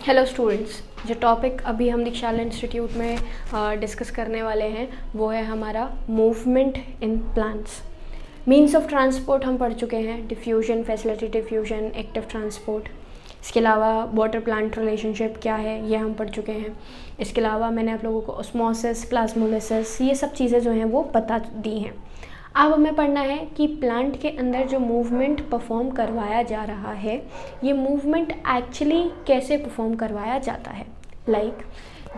Hello students, जो topic अभी हम दीक्षाला इंस्टीट्यूट में डिस्कस करने वाले हैं वो है हमारा movement in plants. Means of transport हम पढ़ चुके हैं, diffusion, facilitative diffusion, active transport. इसके अलावा वाटर प्लांट रिलेशनशिप क्या है ये हम पढ़ चुके हैं। इसके अलावा मैंने आप लोगों को ऑस्मोसिस, प्लाज्मोलिसिस, ये सब चीज़ें जो हैं वो बता दी हैं। अब हमें पढ़ना है कि प्लांट के अंदर जो मूवमेंट परफॉर्म करवाया जा रहा है, ये मूवमेंट एक्चुअली कैसे परफॉर्म करवाया जाता है।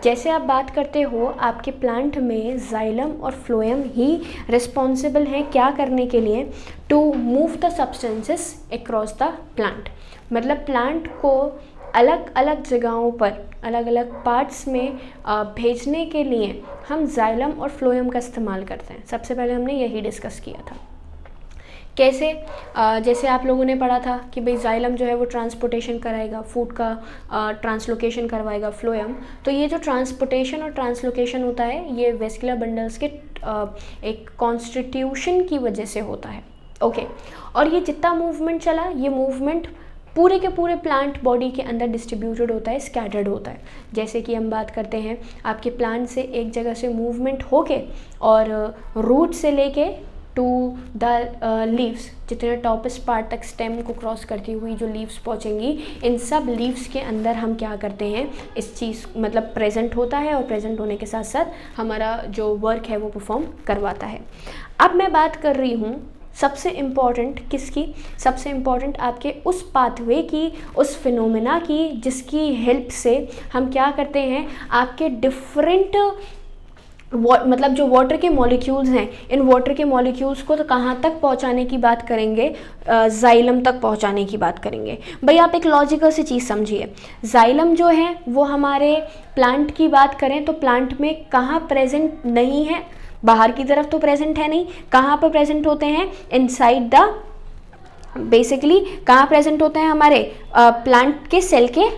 जैसे आप बात करते हो, आपके प्लांट में जाइलम और फ्लोएम ही रिस्पॉन्सिबल हैं क्या करने के लिए, to move the substances across the plant. मतलब प्लांट को अलग अलग जगहों पर, अलग अलग पार्ट्स में भेजने के लिए हम जाइलम और फ्लोएम का इस्तेमाल करते हैं। सबसे पहले हमने यही डिस्कस किया था। कैसे? जैसे आप लोगों ने पढ़ा था कि भाई जाइलम जो है वो ट्रांसपोर्टेशन कराएगा, फूड का ट्रांसलोकेशन करवाएगा फ्लोएम। तो ये जो ट्रांसपोर्टेशन और ट्रांसलोकेशन होता है ये वेस्कुलर बंडल्स के एक कॉन्स्टिट्यूशन की वजह से होता है। ओके, और ये जितना मूवमेंट चला, ये मूवमेंट पूरे के पूरे प्लांट बॉडी के अंदर डिस्ट्रीब्यूटेड होता है, स्कैटर्ड होता है। जैसे कि हम बात करते हैं, आपके प्लांट से एक जगह से मूवमेंट होके और रूट से लेके टू द लीव्स, जितने टॉपेस्ट पार्ट तक स्टेम को क्रॉस करती हुई जो लीव्स पहुंचेंगी, इन सब लीव्स के अंदर हम क्या करते हैं, इस चीज़ मतलब प्रेजेंट होता है, और प्रेजेंट होने के साथ साथ हमारा जो वर्क है वो परफॉर्म करवाता है। अब मैं बात कर रही हूँ सबसे इम्पॉर्टेंट किसकी, सबसे इम्पॉर्टेंट आपके उस पाथवे की, उस फिनोमेना की, जिसकी हेल्प से हम क्या करते हैं, आपके डिफरेंट मतलब जो वाटर के मॉलिक्यूल्स हैं, इन वाटर के मॉलिक्यूल्स को तो कहाँ तक पहुँचाने की बात करेंगे, जाइलम तक पहुँचाने की बात करेंगे। भाई आप एक लॉजिकल सी चीज़ समझिए, जाइलम जो है वो हमारे प्लांट की बात करें तो प्लांट में कहाँ प्रेजेंट नहीं है, बाहर की तरफ तो प्रेजेंट है नहीं, कहाँ पर प्रेजेंट होते हैं, इनसाइड द, बेसिकली कहाँ प्रेजेंट होते हैं, हमारे प्लांट के सेल के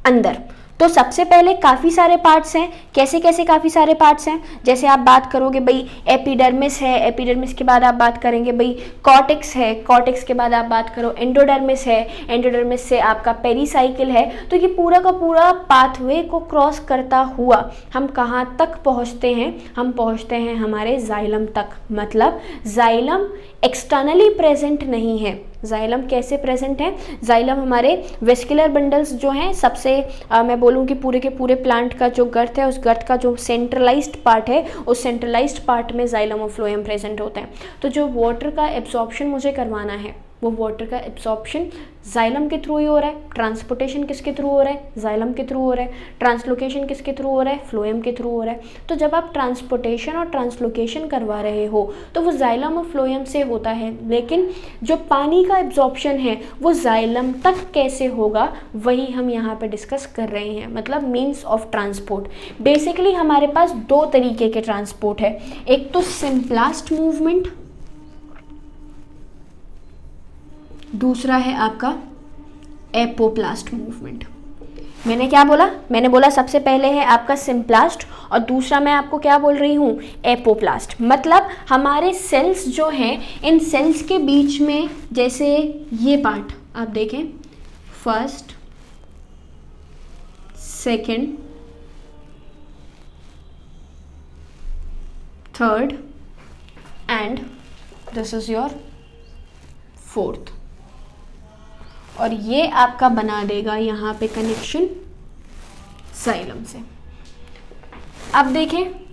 अंदर। तो सबसे पहले काफ़ी सारे पार्ट्स हैं। कैसे कैसे काफ़ी सारे पार्ट्स हैं? जैसे आप बात करोगे भाई एपिडर्मिस है, एपिडर्मिस के बाद आप बात करेंगे भाई कॉर्टेक्स है, कॉर्टेक्स के बाद आप बात करो एंडोडर्मिस है, एंडोडर्मिस से आपका पेरीसाइकिल है। तो ये पूरा का पूरा पाथवे को क्रॉस करता हुआ हम कहाँ तक पहुँचते हैं, हम पहुँचते हैं हमारे जाइलम तक। मतलब जाइलम एक्सटर्नली प्रेजेंट नहीं है। जाइलम कैसे प्रेजेंट है? जाइलम हमारे वेस्कुलर बंडल्स जो हैं, सबसे मैं बोलूँ कि पूरे के पूरे प्लांट का जो गर्थ है, उस गर्थ का जो सेंट्रलाइज्ड पार्ट है, उस सेंट्रलाइज्ड पार्ट में जाइलम और फ्लोएम प्रेजेंट होते हैं। तो जो वाटर का एब्जॉर्प्शन मुझे करवाना है, वो वाटर का एब्जॉर्प्शन जाइलम के थ्रू ही हो रहा है। ट्रांसपोर्टेशन किसके थ्रू हो रहा है? जाइलम के थ्रू हो रहा है। ट्रांसलोकेशन किसके थ्रू हो रहा है? फ्लोएम के थ्रू हो रहा है। तो जब आप ट्रांसपोर्टेशन और ट्रांसलोकेशन करवा रहे हो तो वो जाइलम और फ्लोएम से होता है, लेकिन जो पानी का एब्जॉर्प्शन है वो जाइलम तक कैसे होगा, वही हम यहाँ पे डिस्कस कर रहे हैं। मतलब मीन्स ऑफ ट्रांसपोर्ट। बेसिकली हमारे पास दो तरीके के ट्रांसपोर्ट है, एक तो सिंपलास्ट मूवमेंट, दूसरा है आपका एपोप्लास्ट मूवमेंट। मैंने क्या बोला? मैंने बोला सबसे पहले है आपका सिंपलास्ट, और दूसरा मैं आपको क्या बोल रही हूँ, एपोप्लास्ट। मतलब हमारे सेल्स जो हैं, इन सेल्स के बीच में, जैसे ये पार्ट आप देखें, first, second, third and this is your fourth, और ये आपका बना देगा यहाँ पे कनेक्शन जाइलम से। अब देखें,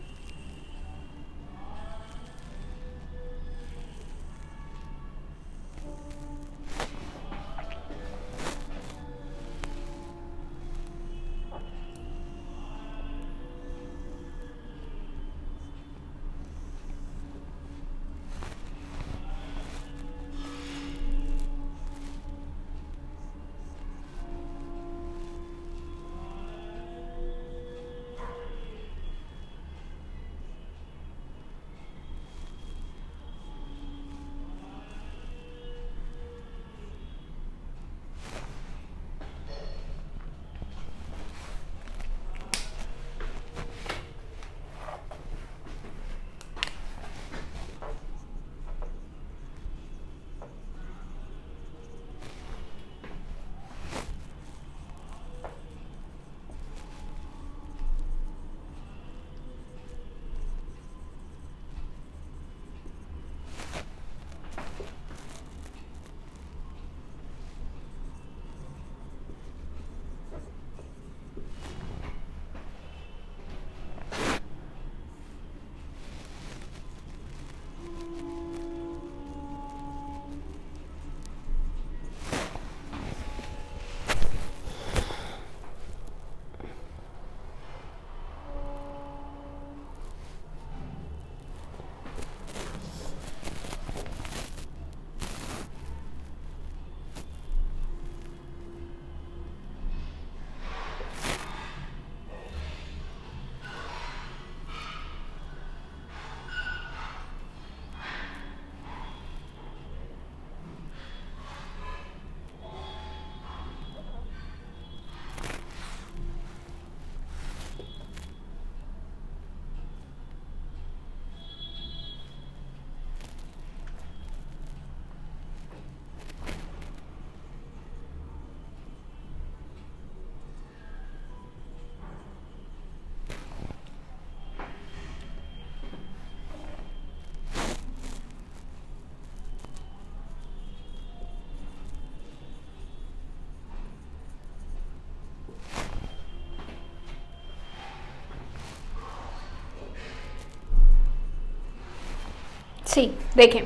सी देखें,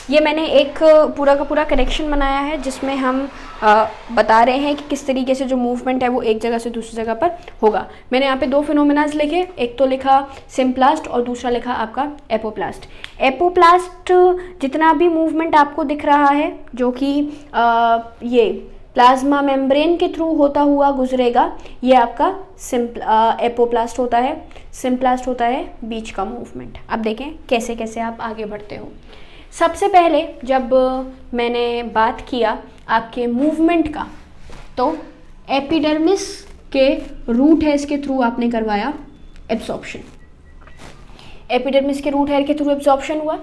ये मैंने एक पूरा का पूरा कनेक्शन बनाया है जिसमें हम बता रहे हैं कि किस तरीके से जो मूवमेंट है वो एक जगह से दूसरी जगह पर होगा। मैंने यहाँ पे दो फिनोमेनाज लिखे, एक तो लिखा सिम्प्लास्ट और दूसरा लिखा आपका एपोप्लास्ट। एपोप्लास्ट जितना भी मूवमेंट आपको दिख रहा है जो कि ये प्लाज्मा मेम्ब्रेन के थ्रू होता हुआ गुजरेगा, ये आपका एपोप्लास्ट होता है। सिम्प्लास्ट होता है बीच का मूवमेंट। अब देखें कैसे कैसे आप आगे बढ़ते हो। सबसे पहले जब मैंने बात किया आपके मूवमेंट का, तो एपिडर्मिस के रूट हेयर्स के थ्रू आपने करवाया एब्जॉर्प्शन। एपिडर्मिस के रूट हेयर के थ्रू एब्जॉर्प्शन हुआ।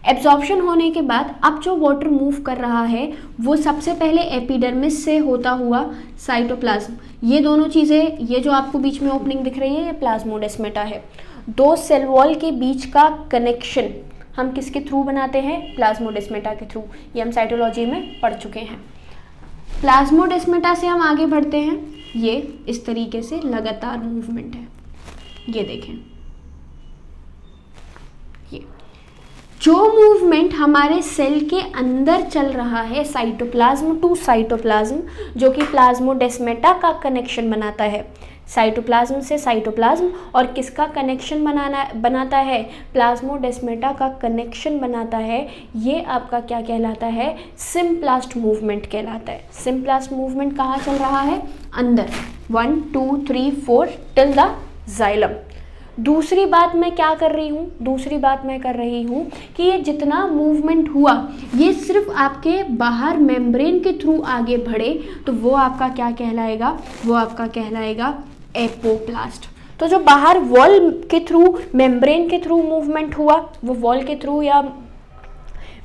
एब्जॉर्प्शन होने के बाद अब जो वाटर मूव कर रहा है वो सबसे पहले एपिडर्मिस से होता हुआ साइटोप्लाज्म, ये दोनों चीज़ें, ये जो आपको बीच में ओपनिंग दिख रही है ये प्लाज्मोडेस्माटा है। दो सेल वॉल के बीच का कनेक्शन हम किसके थ्रू बनाते हैं? प्लाज्मोडेस्माटा के थ्रू। ये हम साइटोलॉजी में पढ़ चुके हैं। प्लाज्मोडेस्माटा से हम आगे बढ़ते हैं, ये इस तरीके से लगातार मूवमेंट है। ये देखें, ये जो मूवमेंट हमारे सेल के अंदर चल रहा है साइटोप्लाज्म टू साइटोप्लाज्म, जो कि प्लाज्मोडेस्माटा का कनेक्शन बनाता है। साइटोप्लाज्म से साइटोप्लाज्म और किसका कनेक्शन बनाता है? प्लाज्मोडेस्माटा का कनेक्शन बनाता है। ये आपका क्या कहलाता है? सिम्प्लास्ट मूवमेंट कहलाता है। सिम्प्लास्ट मूवमेंट कहाँ चल रहा है? अंदर 1 2 3 4 टिल द जाइलम। दूसरी बात मैं क्या कर रही हूँ? दूसरी बात मैं कर रही हूँ कि ये जितना मूवमेंट हुआ ये सिर्फ आपके बाहर मेम्ब्रेन के थ्रू आगे बढ़े, तो वो आपका क्या कहलाएगा? वो आपका कहलाएगा एपोप्लास्ट। तो जो बाहर वॉल के थ्रू, मेम्ब्रेन के थ्रू मूवमेंट हुआ, वो वॉल के थ्रू या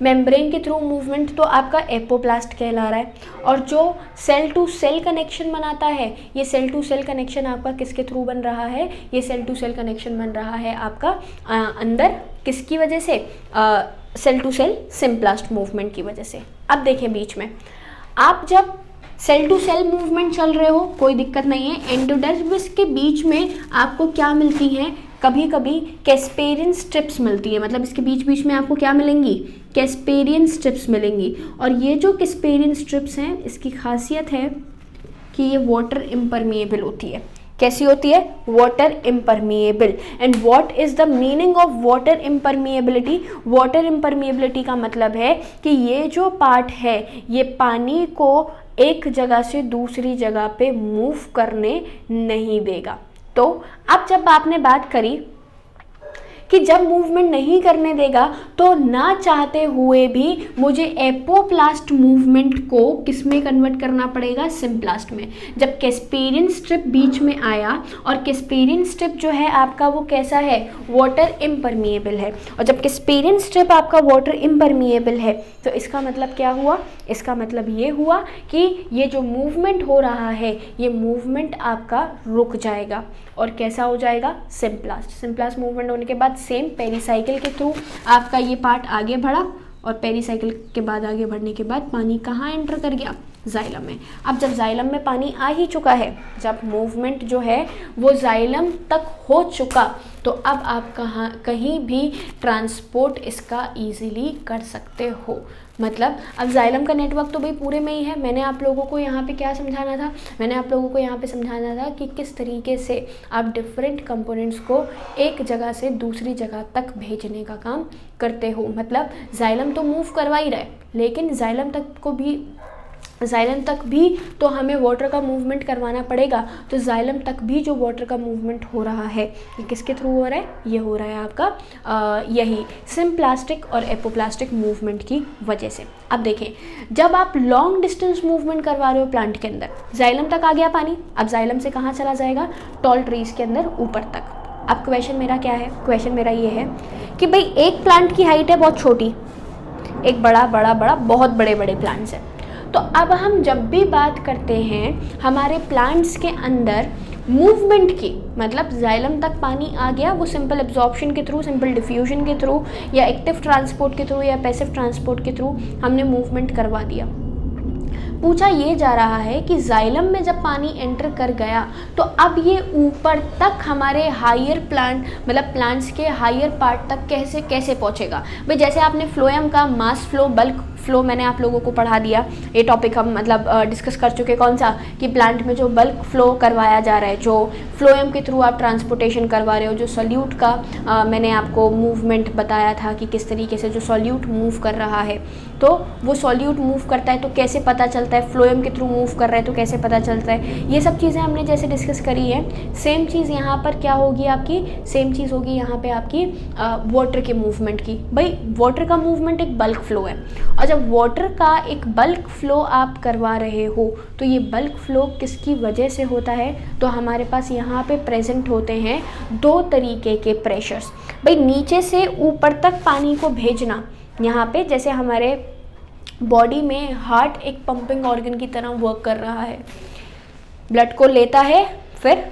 मेम्ब्रेन के थ्रू मूवमेंट तो आपका एपोप्लास्ट कहला रहा है। और जो सेल टू सेल कनेक्शन बनाता है, ये सेल टू सेल कनेक्शन आपका किसके थ्रू बन रहा है? ये सेल टू सेल कनेक्शन बन रहा है आपका अंदर, किसकी वजह से? Cell to cell symplast movement की वजह से। अब देखें बीच में, आप जब सेल टू सेल मूवमेंट चल रहे हो कोई दिक्कत नहीं है, एंडोडर्मिस के बीच में आपको क्या मिलती हैं? कभी कभी कैस्पेरियन स्ट्रिप्स मिलती है, मतलब इसके बीच बीच में आपको क्या मिलेंगी? कैस्पेरियन स्ट्रिप्स मिलेंगी। और ये जो कैस्पेरियन स्ट्रिप्स हैं इसकी खासियत है कि ये वाटर इम्परमिएबल होती है। कैसी होती है? Water impermeable. And what is the meaning of water impermeability? Water impermeability का मतलब है कि ये जो पार्ट है ये पानी को एक जगह से दूसरी जगह पे मूव करने नहीं देगा। तो अब जब आपने बात करी कि जब मूवमेंट नहीं करने देगा, तो ना चाहते हुए भी मुझे एपोप्लास्ट मूवमेंट को किस में कन्वर्ट करना पड़ेगा? सिम्प्लास्ट में। जब कैस्पेरियन स्ट्रिप बीच में आया, और कैस्पेरियन स्ट्रिप जो है आपका वो कैसा है? वाटर इम्परमिएबल है। और जब कैस्पेरियन स्ट्रिप आपका वाटर इम्परमिएबल है तो इसका मतलब क्या हुआ? इसका मतलब ये हुआ कि ये जो मूवमेंट हो रहा है ये मूवमेंट आपका रुक जाएगा। और कैसा हो जाएगा? सिम्प्लास्ट। सिम्प्लास्ट मूवमेंट होने के बाद सेम पेरिसाइकिल के थ्रू आपका ये पार्ट आगे बढ़ा, और पेरिसाइकिल के बाद आगे बढ़ने के बाद पानी कहाँ एंटर कर गया? जाइलम में। अब जब जाइलम में पानी आ ही चुका है, जब मूवमेंट जो है वो जाइलम तक हो चुका, तो अब आप कहीं भी ट्रांसपोर्ट इसका इजीली कर सकते हो। मतलब अब जाइलम का नेटवर्क तो भाई पूरे में ही है। मैंने आप लोगों को यहाँ पे क्या समझाना था? मैंने आप लोगों को यहाँ पे समझाना था कि किस तरीके से आप डिफरेंट कंपोनेंट्स को एक जगह से दूसरी जगह तक भेजने का काम करते हो। मतलब जाइलम तो मूव करवा ही रहा है, लेकिन जाइलम तक भी तो हमें वाटर का मूवमेंट करवाना पड़ेगा। तो जाइलम तक भी जो वाटर का मूवमेंट हो रहा है ये किसके थ्रू हो रहा है? ये हो रहा है आपका यही सिम्प्लास्टिक और एपोप्लास्टिक मूवमेंट की वजह से। अब देखें, जब आप लॉन्ग डिस्टेंस मूवमेंट करवा रहे हो प्लांट के अंदर, जाइलम तक आ गया पानी, अब जाइलम से कहाँ चला जाएगा? टॉल ट्रीज के अंदर ऊपर तक। अब क्वेश्चन मेरा क्या है? क्वेश्चन मेरा ये है कि भाई एक प्लांट की हाइट है बहुत छोटी, एक बड़ा बहुत बड़े प्लांट्स हैं। तो अब हम जब भी बात करते हैं हमारे प्लांट्स के अंदर मूवमेंट की, मतलब जाइलम तक पानी आ गया, वो सिंपल एब्जॉर्प्शन के थ्रू, सिंपल डिफ्यूजन के थ्रू, या एक्टिव ट्रांसपोर्ट के थ्रू, या पैसिव ट्रांसपोर्ट के थ्रू हमने मूवमेंट करवा दिया। पूछा ये जा रहा है कि जाइलम में जब पानी एंटर कर गया तो अब ये ऊपर तक हमारे हायर प्लांट मतलब प्लांट्स के हायर पार्ट तक कैसे पहुंचेगा। भाई जैसे आपने फ्लोएम का मास फ्लो बल्क फ्लो मैंने आप लोगों को पढ़ा दिया, ये टॉपिक हम मतलब डिस्कस कर चुके, कौन सा कि प्लांट में जो बल्क फ्लो करवाया जा रहा है, जो फ्लोएम के थ्रू आप ट्रांसपोर्टेशन करवा रहे हो, जो सॉल्यूट का मैंने आपको मूवमेंट बताया था कि किस तरीके से जो सॉल्यूट मूव कर रहा है, तो वो सॉल्यूट मूव करता है तो कैसे पता चलता है, फ्लोएम के थ्रू मूव कर रहा है तो कैसे पता चलता है, ये सब चीज़ें हमने जैसे डिस्कस करी है। सेम चीज़ यहाँ पर क्या होगी आपकी, सेम चीज़ होगी यहाँ पे आपकी वाटर के मूवमेंट की। भाई वाटर का मूवमेंट एक बल्क फ्लो है, और जब वाटर का एक बल्क फ्लो आप करवा रहे हो तो ये बल्क फ्लो किसकी वजह से होता है, तो हमारे पास यहाँ पे प्रेजेंट होते हैं दो तरीके के प्रेशर्स। भाई नीचे से ऊपर तक पानी को भेजना, यहाँ पे जैसे हमारे बॉडी में हार्ट एक पंपिंग ऑर्गन की तरह वर्क कर रहा है, ब्लड को लेता है, फिर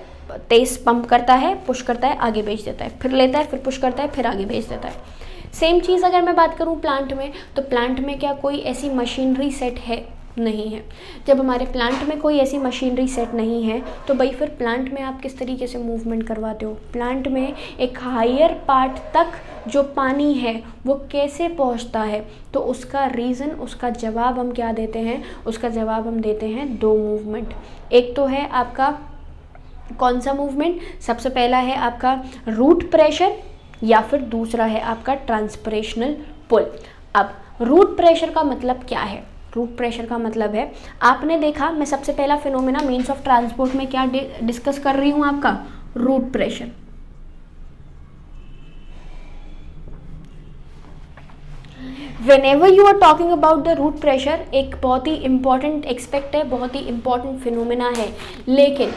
तेज पंप करता है, पुश करता है, आगे भेज देता है, फिर लेता है, फिर पुश करता है, फिर आगे भेज देता है। सेम चीज़ अगर मैं बात करूँ प्लांट में, तो प्लांट में क्या कोई ऐसी मशीनरी सेट है, नहीं है। जब हमारे प्लांट में कोई ऐसी मशीनरी सेट नहीं है तो भाई फिर प्लांट में आप किस तरीके से मूवमेंट करवाते हो, प्लांट में एक हायर पार्ट तक जो पानी है वो कैसे पहुंचता है, तो उसका रीज़न, उसका जवाब हम क्या देते हैं, उसका जवाब हम देते हैं दो मूवमेंट। एक तो है आपका कौन सा मूवमेंट, सबसे पहला है आपका रूट प्रेशर, या फिर दूसरा है आपका ट्रांसपरेशनल पुल। अब रूट प्रेशर का मतलब क्या है, रूट प्रेशर का मतलब है, आपने देखा मैं सबसे पहला फिनोमेना मीन्स ऑफ ट्रांसपोर्ट में क्या डिस्कस कर रही हूँ, आपका root pressure. Whenever you are talking about the root pressure, एक बहुत ही इंपॉर्टेंट एक्सपेक्ट है, बहुत ही इंपॉर्टेंट फिनोमेना है, लेकिन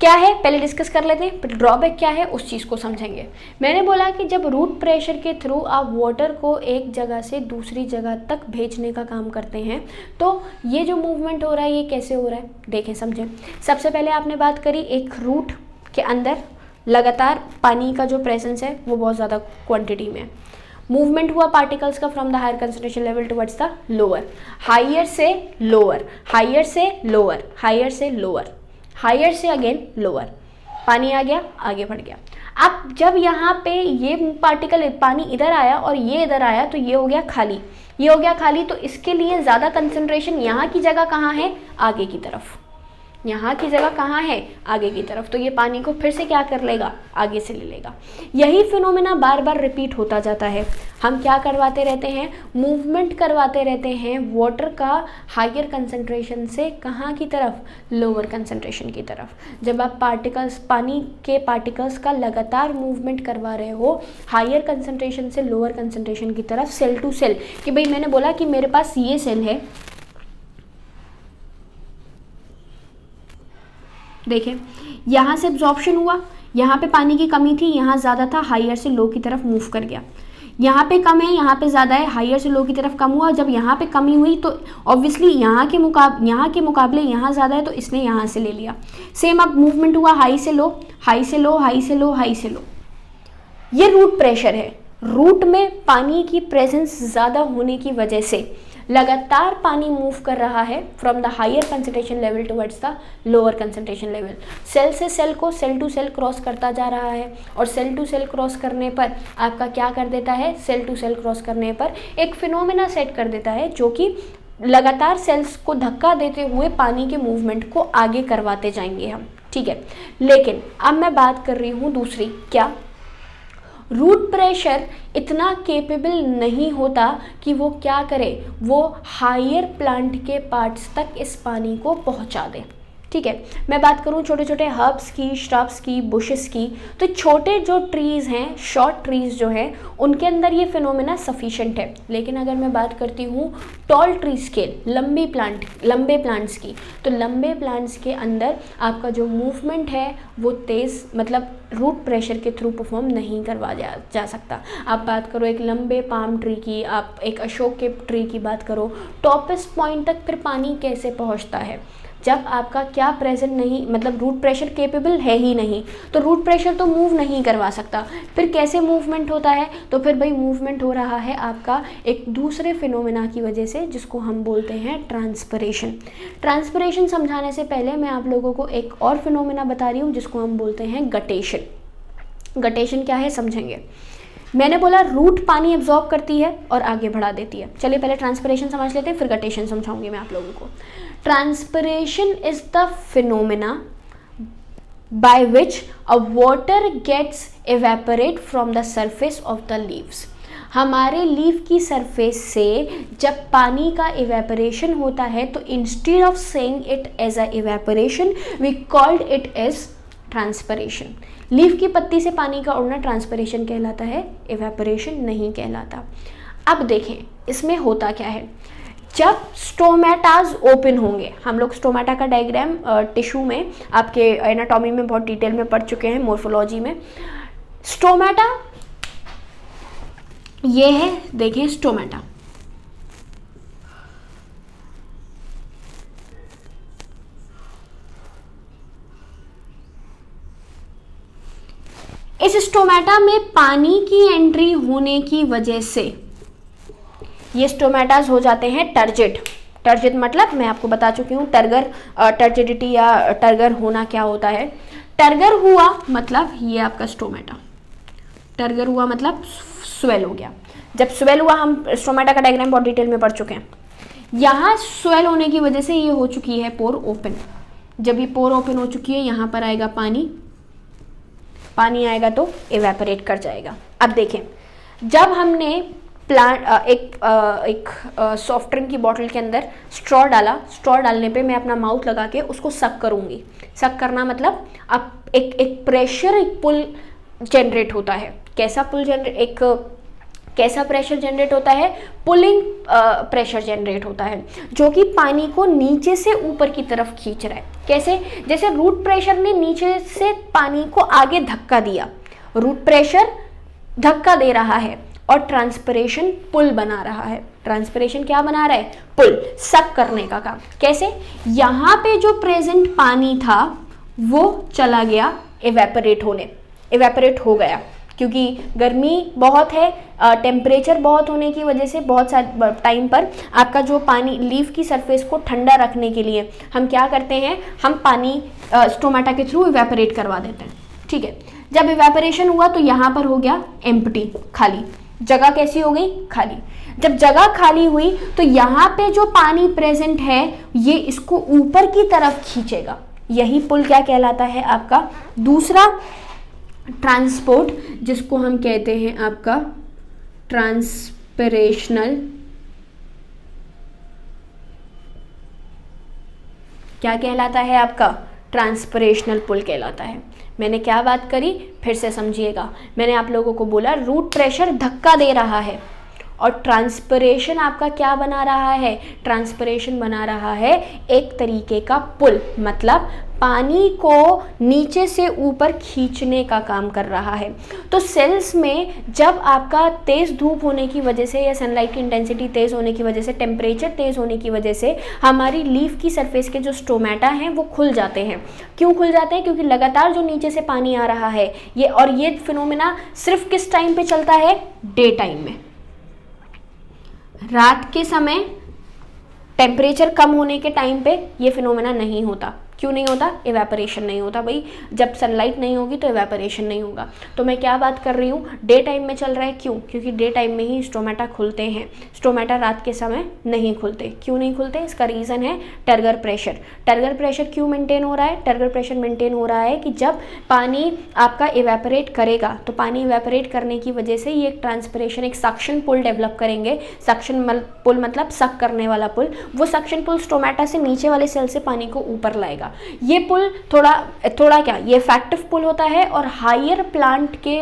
क्या है पहले डिस्कस कर लेते हैं, फिर ड्रॉबैक क्या है उस चीज़ को समझेंगे। मैंने बोला कि जब रूट प्रेशर के थ्रू आप वाटर को एक जगह से दूसरी जगह तक भेजने का काम करते हैं, तो ये जो मूवमेंट हो रहा है ये कैसे हो रहा है, देखें समझें। सबसे पहले आपने बात करी एक रूट के अंदर लगातार पानी का जो प्रेजेंस है वो बहुत ज़्यादा क्वान्टिटी में, मूवमेंट हुआ पार्टिकल्स का from the higher concentration level towards the lower, higher से लोअर, हायर से लोअर, हायर से लोअर, हायर से अगेन लोअर, पानी आ गया, आगे बढ़ गया। अब जब यहाँ पे ये पार्टिकल पानी इधर आया और ये इधर आया तो ये हो गया खाली, ये हो गया खाली, तो इसके लिए ज़्यादा कंसंट्रेशन यहाँ की जगह कहाँ है, आगे की तरफ, यहाँ की जगह कहाँ है, आगे की तरफ, तो ये पानी को फिर से क्या कर लेगा, आगे से ले लेगा। यही फिनोमेना बार बार रिपीट होता जाता है। हम क्या करवाते रहते हैं, मूवमेंट करवाते रहते हैं वाटर का हायर कंसंट्रेशन से कहाँ की तरफ, लोअर कंसंट्रेशन की तरफ। जब आप पार्टिकल्स, पानी के पार्टिकल्स का लगातार मूवमेंट करवा रहे हो हायर कंसंट्रेशन से लोअर कंसंट्रेशन की तरफ, सेल टू सेल, कि भाई मैंने बोला कि मेरे पास ये सेल है, देखें यहाँ से एब्जॉर्प्शन हुआ, यहाँ पे पानी की कमी थी, यहाँ ज़्यादा था, हायर से लो की तरफ मूव कर गया, यहाँ पे कम है, यहाँ पे ज़्यादा है, हायर से लो की तरफ कम हुआ। जब यहाँ पे कमी हुई तो ऑब्वियसली यहाँ के मुकाबले यहाँ ज़्यादा है तो इसने यहाँ से ले लिया। सेम अब मूवमेंट हुआ हाई से लो, हाई से लो, हाई से लो, हाई से लो, ये रूट प्रेशर है। रूट में पानी की प्रेजेंस ज़्यादा होने की वजह से लगातार पानी मूव कर रहा है from the higher concentration level towards the lower concentration level, cell से सेल को, सेल टू सेल क्रॉस करता जा रहा है, और सेल टू सेल क्रॉस करने पर आपका क्या कर देता है, सेल टू सेल क्रॉस करने पर एक फिनोमेना सेट कर देता है जो कि लगातार सेल्स को धक्का देते हुए पानी के मूवमेंट को आगे करवाते जाएंगे हम, ठीक है। लेकिन अब मैं बात कर रही हूँ दूसरी, क्या रूट प्रेशर इतना केपेबल नहीं होता कि वो क्या करे, वो हायर प्लांट के पार्ट्स तक इस पानी को पहुंचा दे, ठीक है। मैं बात करूं छोटे छोटे हर्ब्स की, श्रब्स की, बुशेस की, तो छोटे जो ट्रीज़ हैं, शॉर्ट ट्रीज़ जो हैं, उनके अंदर ये फिनोमेना सफिशेंट है। लेकिन अगर मैं बात करती हूँ टॉल ट्री स्केल, लंबे प्लांट्स की, तो लंबे प्लांट्स के अंदर आपका जो मूवमेंट है वो तेज़, मतलब रूट प्रेशर के थ्रू परफॉर्म नहीं करवा जा सकता। आप बात करो एक लंबे पाम ट्री की, आप एक अशोक के ट्री की बात करो, टॉपेस्ट पॉइंट तक फिर पानी कैसे पहुँचता है, जब आपका क्या प्रेजेंट नहीं, मतलब रूट प्रेशर केपेबल है ही नहीं, तो रूट प्रेशर तो मूव नहीं करवा सकता। फिर कैसे मूवमेंट होता है? तो फिर भाई मूवमेंट हो रहा है आपका एक दूसरे फिनोमेना की वजह से, जिसको हम बोलते हैं ट्रांसपिरेशन। ट्रांसपिरेशन समझाने से पहले मैं आप लोगों को एक और फिनोमेना बता रही हूँ जिसको हम बोलते हैं गटेशन। गटेशन क्या है समझेंगे। मैंने बोला रूट पानी एब्जॉर्ब करती है और आगे बढ़ा देती है। चलिए पहले ट्रांसपिरेशन समझ लेते हैं, फिर गटेशन समझाऊंगी मैं आप लोगों को। Transpiration is the phenomena by which a water gets evaporate from the surface of the leaves. हमारे लीफ की सरफेस से जब पानी का इवेपोरेशन होता है तो instead of saying it as a evaporation we called it as transpiration. Leaf की पत्ती से पानी का उड़ना ट्रांसपिरेशन कहलाता है, इवेपोरेशन नहीं कहलाता। अब देखें इसमें होता क्या है। जब स्टोमेटाज ओपन होंगे, हम लोग स्टोमेटा का डायग्राम टिश्यू में आपके एनाटॉमी में बहुत डिटेल में पढ़ चुके हैं, मोर्फोलॉजी में। स्टोमेटा ये है, देखें स्टोमेटा। इस स्टोमेटा में पानी की एंट्री होने की वजह से ये स्टोमेटास हो जाते हैं टर्जिड। टर्जिड मतलब मैं आपको बता चुकी हूँ टर्गर, टर्जिडिटी या टर्गर होना क्या होता है। टर्गर हुआ मतलब ये आपका स्टोमेटा, टर्गर हुआ मतलब स्वेल हो गया। जब स्वेल हुआ, हम स्टोमेटा का डायग्राम बहुत डिटेल में पढ़ चुके हैं। यहाँ स्वेल होने की वजह से ये हो चुकी है पोर ओपन। जब ये पोर ओपन हो चुकी है, यहाँ पर आएगा पानी, पानी आएगा तो इवेपोरेट कर जाएगा। अब देखें, जब हमने एक सॉफ्ट ड्रिंक की बॉटल के अंदर स्ट्रॉ डाला, स्ट्रॉ डालने पे मैं अपना माउथ लगा के उसको सक करूँगी। सक करना मतलब अब एक प्रेशर, एक पुल जनरेट होता है। कैसा पुल जनरेट, कैसा प्रेशर जनरेट होता है? पुलिंग प्रेशर जनरेट होता है, जो कि पानी को नीचे से ऊपर की तरफ खींच रहा है। कैसे? जैसे रूट प्रेशर ने नीचे से पानी को आगे धक्का दिया, रूट प्रेशर धक्का दे रहा है और ट्रांसपिरेशन पुल बना रहा है। ट्रांसपिरेशन क्या बना रहा है? पुल, सक करने का काम। कैसे? यहाँ पे जो प्रेजेंट पानी था वो चला गया इवेपोरेट होने, इवेपोरेट हो गया, क्योंकि गर्मी बहुत है, टेम्परेचर बहुत होने की वजह से बहुत सारे टाइम पर आपका जो पानी लीफ की सरफेस को ठंडा रखने के लिए हम क्या करते हैं, हम पानी स्टोमेटा के थ्रू इवेपोरेट करवा देते हैं। ठीक है, जब इवेपोरेशन हुआ तो यहाँ पर हो गया एम्प्टी, खाली जगह। कैसी हो गई? खाली। जब जगह खाली हुई तो यहाँ पे जो पानी प्रेजेंट है ये इसको ऊपर की तरफ खींचेगा। यही पुल क्या कहलाता है? आपका दूसरा ट्रांसपोर्ट, जिसको हम कहते हैं आपका ट्रांसपिरेशनल, क्या कहलाता है? आपका ट्रांसपिरेशनल पुल कहलाता है। मैंने क्या बात करी फिर से समझिएगा। मैंने आप लोगों को बोला रूट प्रेशर धक्का दे रहा है और ट्रांसपिरेशन आपका क्या बना रहा है? ट्रांसपिरेशन बना रहा है एक तरीके का पुल, मतलब पानी को नीचे से ऊपर खींचने का काम कर रहा है। तो सेल्स में जब आपका तेज़ धूप होने की वजह से या सनलाइट की इंटेंसिटी तेज़ होने की वजह से, टेम्परेचर तेज़ होने की वजह से हमारी लीफ की सरफेस के जो स्टोमेटा हैं वो खुल जाते हैं। क्यों खुल जाते हैं? क्योंकि लगातार जो नीचे से पानी आ रहा है ये, और ये फिनोमेना सिर्फ किस टाइम पे चलता है? डे टाइम में। रात के समय टेम्परेचर कम होने के टाइम पे ये फिनोमेना नहीं होता। क्यों नहीं होता? इवेपोरेशन नहीं होता भाई। जब सनलाइट नहीं होगी तो इवेपोरेशन नहीं होगा। तो मैं क्या बात कर रही हूँ, डे टाइम में चल रहा है। क्यों? क्योंकि डे टाइम में ही स्टोमेटा खुलते हैं, स्टोमेटा रात के समय नहीं खुलते। क्यों नहीं खुलते? इसका रीज़न है टर्गर प्रेशर। टर्गर प्रेशर क्यों मेंटेन हो रहा है? टर्गर प्रेशर मेंटेन हो रहा है कि जब पानी आपका इवेपोरेट करेगा तो पानी इवेपोरेट करने की वजह से ये एक ट्रांसपिरेशन, एक सक्शन पुल डेवलप करेंगे। सक्शन पुल मतलब सक करने वाला पुल। वो सक्शन पुल स्टोमेटा से नीचे वाले सेल से पानी को ऊपर लाएगा। ये पुल थोड़ा क्या, ये इफेक्टिव पुल होता है और हायर प्लांट के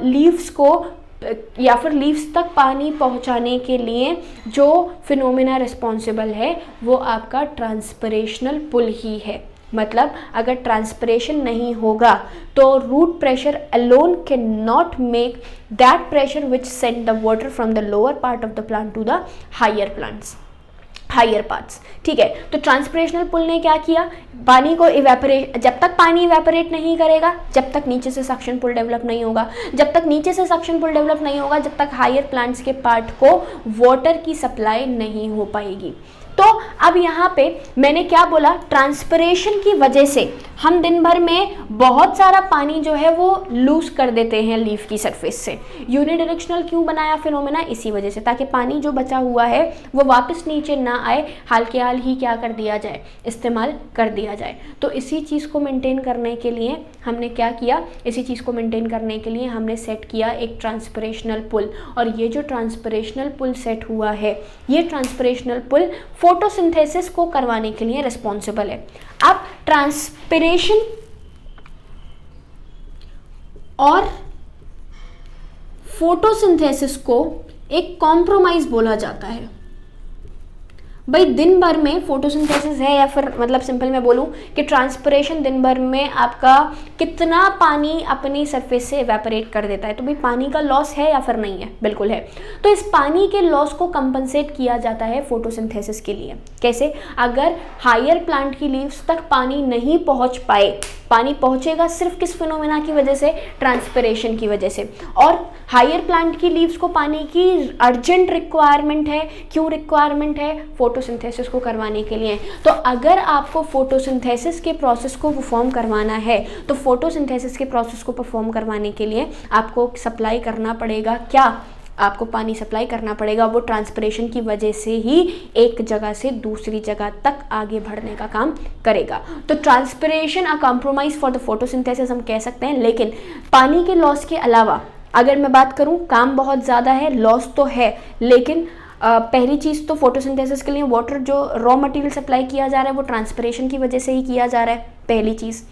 लीव्स को या फिर लीव्स तक पानी पहुंचाने के लिए जो फिनोमेना रिस्पॉन्सिबल है वो आपका ट्रांसपिरेशनल पुल ही है। मतलब अगर ट्रांसपिरेशन नहीं होगा तो root pressure alone can not make that pressure which send the water from the lower part of the plant to the higher plants. Higher parts. ठीक है, तो ट्रांसपरेशनल पुल ने क्या किया, पानी को इवेपोरेट, जब तक पानी इवेपोरेट नहीं करेगा, जब तक नीचे से सक्शन पुल डेवलप नहीं होगा, जब तक नीचे से सक्शन पुल डेवलप नहीं होगा, जब तक हायर प्लांट्स के पार्ट को वाटर की सप्लाई नहीं हो पाएगी। तो अब यहाँ पे मैंने क्या बोला, ट्रांसपरेशन की वजह से हम दिन भर में बहुत सारा पानी जो है वो लूज कर देते हैं लीफ की सरफेस से। यूनिडायरेक्शनल क्यों बनाया फिनोमेना, इसी वजह से, ताकि पानी जो बचा हुआ है वो वापस नीचे ना आए, हाल के हाल ही क्या कर दिया जाए, इस्तेमाल कर दिया जाए। तो इसी चीज़ को मेंटेन करने के लिए हमने क्या किया, इसी चीज़ को मेंटेन करने के लिए हमने सेट किया एक ट्रांसपरेशनल पुल। और ये जो ट्रांसपरेशनल पुल सेट हुआ है, ये ट्रांसपरेशनल पुल फोटोसिंथेसिस को करवाने के लिए रिस्पॉन्सिबल है। अब ट्रांसपिरेशन और फोटोसिंथेसिस को एक कॉम्प्रोमाइज बोला जाता है। भाई दिन भर में फोटोसिंथेसिस है, या फिर मतलब सिंपल में बोलूँ कि ट्रांसपिरेशन दिन भर में आपका कितना पानी अपनी सरफेस से इवेपोरेट कर देता है। तो भाई पानी का लॉस है या फिर नहीं है, बिल्कुल है। तो इस पानी के लॉस को कंपनसेट किया जाता है फोटोसिंथेसिस के लिए। कैसे, अगर हायर प्लांट की लीव्स तक पानी नहीं पहुंच पाए, पानी पहुंचेगा सिर्फ किस फिनोमेना की वजह से, ट्रांसपिरेशन की वजह से। और हायर प्लांट की लीव्स को पानी की अर्जेंट रिक्वायरमेंट है, क्यों रिक्वायरमेंट है, फोटोसिंथेसिस को करवाने के लिए। तो अगर आपको फोटोसिंथेसिस के प्रोसेस को परफॉर्म करवाना है, तो फोटोसिंथेसिस के प्रोसेस को परफॉर्म करवाने के लिए आपको सप्लाई करना पड़ेगा क्या, आपको पानी सप्लाई करना पड़ेगा। वो ट्रांसपिरेशन की वजह से ही एक जगह से दूसरी जगह तक आगे बढ़ने का काम करेगा। तो transpiration a compromise for the photosynthesis हम कह सकते हैं। लेकिन पानी के लॉस के अलावा अगर मैं बात करूं, काम बहुत ज़्यादा है, लॉस तो है, लेकिन पहली चीज़ तो फोटोसिंथेसिस के लिए वाटर जो रॉ मटेरियल सप्लाई किया जा रहा है वो ट्रांसपिरेशन की वजह से ही किया जा रहा है, पहली चीज़।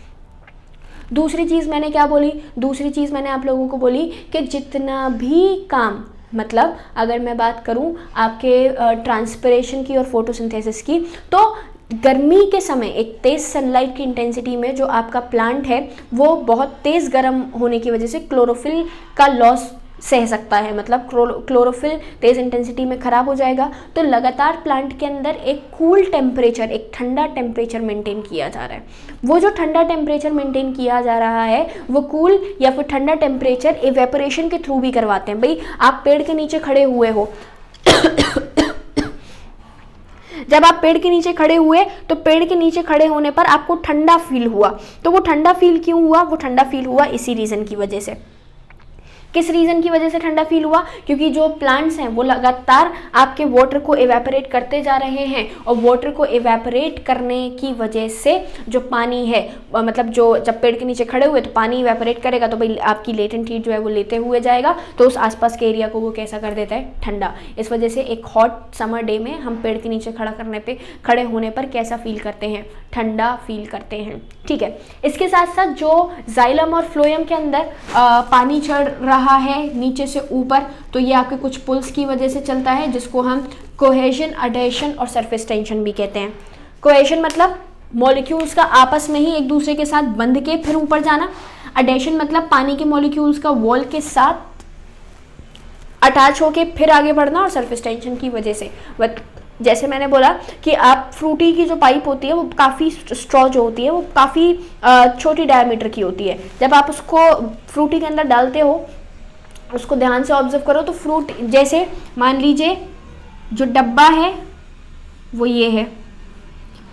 दूसरी चीज़ मैंने क्या बोली, दूसरी चीज़ मैंने आप लोगों को बोली कि जितना भी काम, मतलब अगर मैं बात करूं आपके ट्रांसपिरेशन की और फोटोसिंथेसिस की, तो गर्मी के समय एक तेज़ सनलाइट की इंटेंसिटी में जो आपका प्लांट है वो बहुत तेज़ गर्म होने की वजह से क्लोरोफिल का लॉस सह सकता है, मतलब क्लोरोफिल तेज़ इंटेंसिटी में ख़राब हो जाएगा। तो लगातार प्लांट के अंदर एक कूल टेम्परेचर, एक ठंडा टेम्परेचर मेंटेन किया जा रहा है। वो जो ठंडा टेम्परेचर मेंटेन किया जा रहा है वो कूल या फिर ठंडा टेम्परेचर इवेपोरेशन के थ्रू भी करवाते हैं। भाई आप पेड़ के नीचे खड़े हुए हो जब आप पेड़ के नीचे खड़े हुए तो पेड़ के नीचे खड़े होने पर आपको ठंडा फील हुआ, तो वो ठंडा फील क्यों हुआ, वो ठंडा फील हुआ इसी रीज़न की वजह से। किस रीज़न की वजह से ठंडा फील हुआ, क्योंकि जो प्लांट्स हैं वो लगातार आपके वाटर को इवेपोरेट करते जा रहे हैं, और वाटर को इवेपोरेट करने की वजह से जो पानी है, मतलब जो जब पेड़ के नीचे खड़े हुए तो पानी इवेपोरेट करेगा, तो भाई आपकी लेटेंट हीट जो है वो लेते हुए जाएगा, तो उस आसपास के एरिया को वो कैसा कर देता है, ठंडा। इस वजह से एक हॉट समर डे में हम पेड़ के नीचे खड़े होने पर कैसा फील करते हैं, ठंडा फील करते हैं। ठीक है, इसके साथ साथ जो जाइलम और फ्लोएम के अंदर पानी चढ़ रहा है नीचे से ऊपर, तो ये आपके कुछ पुल्स की वजह से चलता है, जिसको हम कोहेजन, अडेशन और सरफेस टेंशन भी कहते हैं। कोहेजन मतलब मॉलिक्यूल्स का आपस में ही एक दूसरे के साथ बंध के फिर ऊपर जाना। अडेशन मतलब पानी के मॉलिक्यूल्स का वॉल के साथ अटैच होके फिर आगे बढ़ना। और सरफेस टेंशन की वजह से, जैसे मैंने बोला कि आप फ्रूटी की जो पाइप होती है वो काफ़ी स्ट्रॉ जो होती है वो काफ़ी छोटी डायमीटर की होती है। जब आप उसको फ्रूटी के अंदर डालते हो, उसको ध्यान से ऑब्जर्व करो, तो फ्रूट जैसे मान लीजिए जो डब्बा है वो ये है,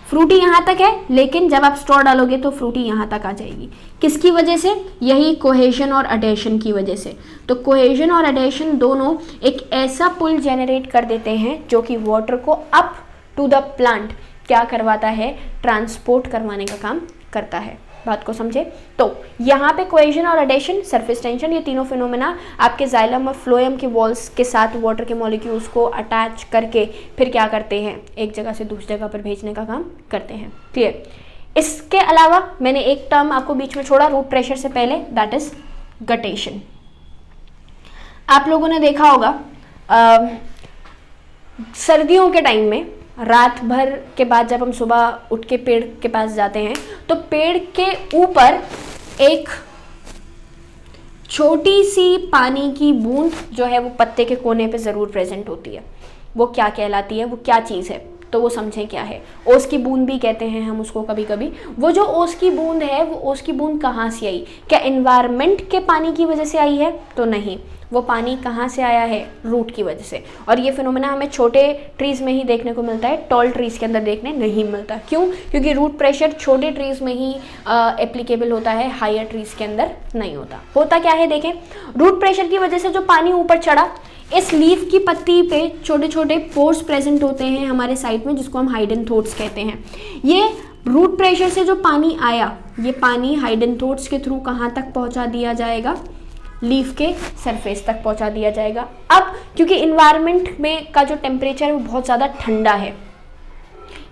फ्रूटी यहाँ तक है, लेकिन जब आप स्ट्रॉ डालोगे तो फ्रूटी यहाँ तक आ जाएगी। किसकी वजह से, यही कोहेजन और अडेशन की वजह से। तो कोहेजन और अडेशन दोनों एक ऐसा पुल जेनरेट कर देते हैं जो कि वाटर को अप टू द प्लांट क्या करवाता है, ट्रांसपोर्ट करवाने का काम करता है। बात को समझे। तो यहाँ पे कोहेजन और अडेशन, सरफेस टेंशन, ये तीनों फिनोमेना आपके जाइलम और फ्लोएम के वॉल्स के साथ वाटर के मॉलिक्यूल्स को अटैच करके फिर क्या करते हैं, एक जगह से दूसरी जगह पर भेजने का काम करते हैं। क्लियर। इसके अलावा मैंने एक टर्म आपको बीच में छोड़ा रूट प्रेशर से पहले, दैट इज गटेशन। आप लोगों ने देखा होगा सर्दियों के टाइम में रात भर के बाद जब हम सुबह उठ के पेड़ के पास जाते हैं तो पेड़ के ऊपर एक छोटी सी पानी की बूंद जो है वो पत्ते के कोने पे ज़रूर प्रेजेंट होती है। वो क्या कहलाती है, वो क्या चीज़ है, तो वो समझें क्या है। ओस की बूंद भी कहते हैं हम उसको कभी कभी। वो जो ओस की बूंद है, वो ओस की बूंद कहाँ से आई? क्या एनवायरनमेंट के पानी की वजह से आई है? तो नहीं, वो पानी कहाँ से आया है? रूट की वजह से। और ये फिनोमेना हमें छोटे ट्रीज़ में ही देखने को मिलता है, टॉल ट्रीज़ के अंदर देखने नहीं मिलता। क्यों? क्योंकि रूट प्रेशर छोटे ट्रीज़ में ही एप्लीकेबल होता है, हायर ट्रीज़ के अंदर नहीं होता। होता क्या है देखें, रूट प्रेशर की वजह से जो पानी ऊपर चढ़ा, इस लीफ की पत्ती पे छोटे छोटे पोर्स प्रेजेंट होते हैं हमारे साइड में, जिसको हम हाइडन थ्रोट्स कहते हैं। ये रूट प्रेशर से जो पानी आया, ये पानी हाइडन थ्रोट्स के थ्रू कहाँ तक पहुँचा दिया जाएगा? लीफ के सरफेस तक पहुंचा दिया जाएगा। अब क्योंकि इन्वायरमेंट में का जो टेम्परेचर है वो बहुत ज़्यादा ठंडा है,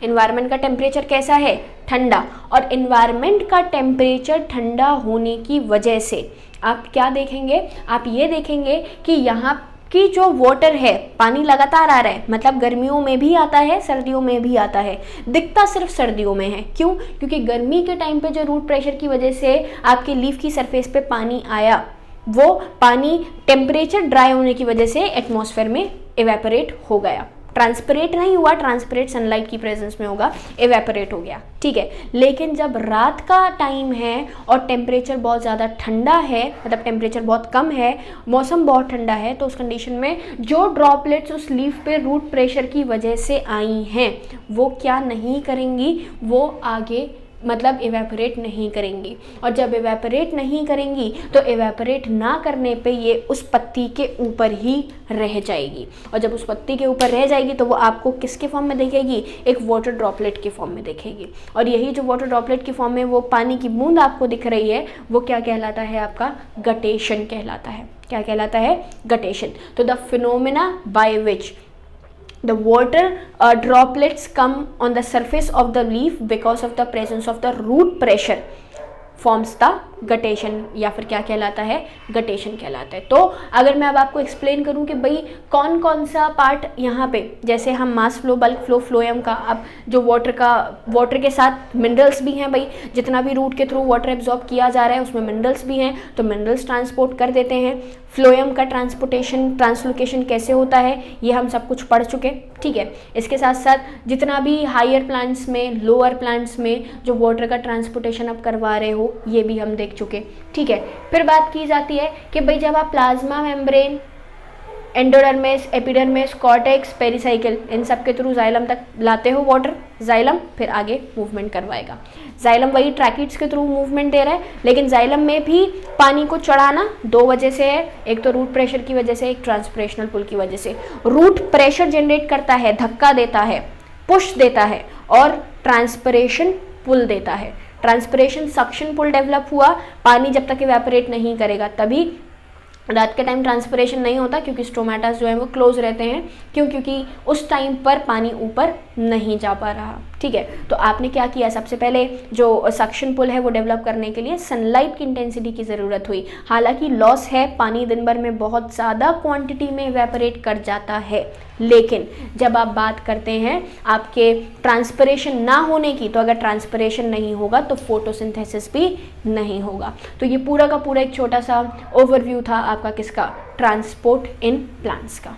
इन्वायरमेंट का टेम्परेचर कैसा है? ठंडा। और इन्वायरमेंट का टेम्परेचर ठंडा होने की वजह से आप क्या देखेंगे? आप ये देखेंगे कि यहाँ की जो वाटर है, पानी लगातार आ रहा है, मतलब गर्मियों में भी आता है, सर्दियों में भी आता है, दिखता सिर्फ सर्दियों में है। क्यों? क्योंकि गर्मी के टाइम पे जो रूट प्रेशर की वजह से आपके लीफ की सरफेस पे पानी आया, वो पानी टेम्परेचर ड्राई होने की वजह से एटमॉस्फेयर में इवेपोरेट हो गया। ट्रांसपरेट नहीं हुआ, ट्रांसपरेट सनलाइट की प्रेजेंस में होगा, इवेपोरेट हो गया, ठीक है। लेकिन जब रात का टाइम है और टेम्परेचर बहुत ज़्यादा ठंडा है, मतलब टेम्परेचर बहुत कम है, मौसम बहुत ठंडा है, तो उस कंडीशन में जो ड्रॉपलेट्स उस लीफ पे रूट प्रेशर की वजह से आई हैं, वो क्या नहीं करेंगी? वो आगे मतलब इवेपोरेट नहीं करेंगी। और जब इवेपोरेट नहीं करेंगी तो इवेपोरेट ना करने पे ये उस पत्ती के ऊपर ही रह जाएगी। और जब उस पत्ती के ऊपर रह जाएगी तो वो आपको किसके फॉर्म में दिखेगी? एक वाटर ड्रॉपलेट के फॉर्म में दिखेगी। और यही जो वाटर ड्रॉपलेट की फॉर्म में वो पानी की बूंद आपको दिख रही है, वो क्या कहलाता है? आपका गटेशन कहलाता है। क्या कहलाता है? गटेशन। तो the phenomena by which the water droplets come on the surface of the leaf because of the presence of the root pressure forms the guttation, या फिर क्या कहलाता है? गटेशन कहलाता है। तो अगर मैं अब आपको एक्सप्लेन करूं कि भाई कौन कौन सा पार्ट यहाँ पे, जैसे हम mass flow, bulk flow, phloem का, अब जो वाटर के साथ मिनरल्स भी हैं भाई, जितना भी रूट के थ्रू वाटर एब्जॉर्ब किया जा रहा है उसमें मिनरल्स भी हैं, तो मिनरल्स ट्रांसपोर्ट कर देते हैं। फ्लोएम का ट्रांसपोर्टेशन, ट्रांसलोकेशन कैसे होता है, ये हम सब कुछ पढ़ चुके, ठीक है। इसके साथ साथ जितना भी हायर प्लांट्स में, लोअर प्लांट्स में जो वाटर का ट्रांसपोर्टेशन आप करवा रहे हो, ये भी हम देख चुके, ठीक है। फिर बात की जाती है कि भाई जब आप plasma membrane, endodermis, epidermis, cortex, pericycle, इन सब के थ्रू जाइलम तक लाते हो वाटर, जाइलम फिर आगे मूवमेंट करवाएगा। जाइलम वही ट्रैकिड्स के थ्रू मूवमेंट दे रहा है, लेकिन जाइलम में भी पानी को चढ़ाना दो वजह से है, एक तो रूट प्रेशर की वजह से, एक ट्रांसपरेशनल पुल की वजह से। रूट प्रेशर जनरेट करता है, धक्का देता है, पुश देता है, और ट्रांसपरेशन पुल देता है। ट्रांसपरेशन सक्शन पुल डेवलप हुआ, पानी जब तक इवेपोरेट नहीं करेगा, तभी रात के टाइम ट्रांसपरेशन नहीं होता, क्योंकि स्टोमेटास जो है वो क्लोज रहते हैं। क्यों? क्योंकि उस टाइम पर पानी ऊपर नहीं जा पा रहा, ठीक है। तो आपने क्या किया? सबसे पहले जो सक्शन पुल है वो डेवलप करने के लिए सनलाइट की इंटेंसिटी की ज़रूरत हुई। हालांकि लॉस है, पानी दिन भर में बहुत ज़्यादा क्वांटिटी में इवेपोरेट कर जाता है, लेकिन जब आप बात करते हैं आपके ट्रांसपरेशन ना होने की, तो अगर ट्रांसपरेशन नहीं होगा तो फोटोसिंथेसिस भी नहीं होगा। तो ये पूरा का पूरा एक छोटा सा ओवरव्यू था आपका किसका? ट्रांसपोर्ट इन प्लांट्स का।